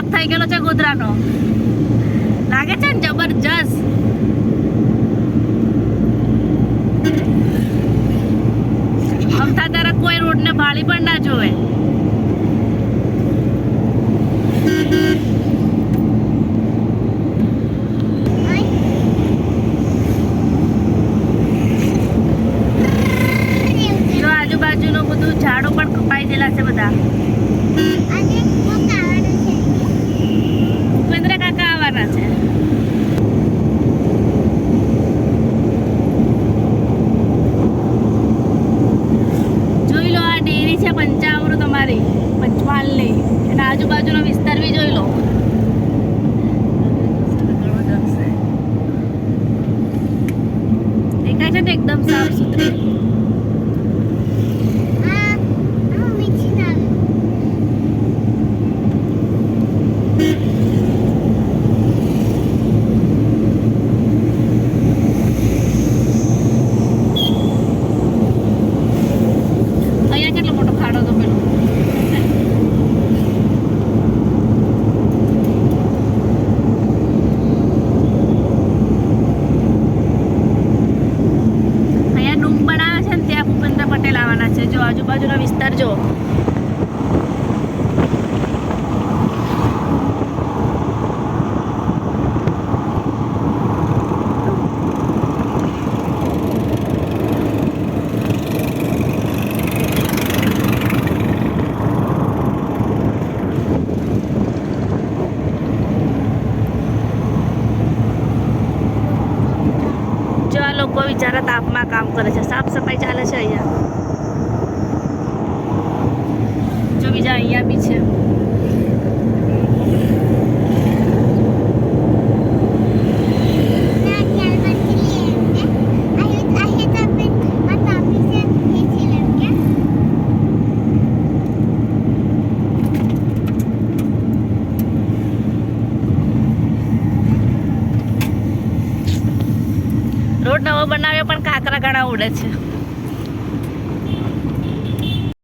Setup થઈ ગયેલો છે ગોધરાનો. લાગે છે ને જબરજસ્ત. અમથા તારા કોઈ રોડને ભાળી પણ ના જોવે. જો આજુબાજુનું બધું ઝાડો પણ કપાઈ ગયેલા છે બધા. ભૂપેન્દ્ર કાકા આવવાના છે. જોઈ લો, આ ડેરી છે પંચામૃત તમારી પંચમહાલની. એના આજુબાજુનો વિસ્તાર બી જોઈ લો. દેખાય છે ને એકદમ સાફ સુથરી. અહીંયા કેટલો મોટો ખાડો હતો પેલો. અહીંયા ડૂમ બનાવે છે ને ત્યાં ભૂપેન્દ્ર પટેલ આવવાના છે. જો આજુબાજુનો વિસ્તાર જો. જો આ લોકો બિચારા તાપમાં કામ કરે છે. સાફ સફાઈ ચાલે છે અહીંયા. જો બીજા અહીંયા બી છે. રોડ નવો બનાવ્યો પણ કાંકરા ઘણા ઉડે છે.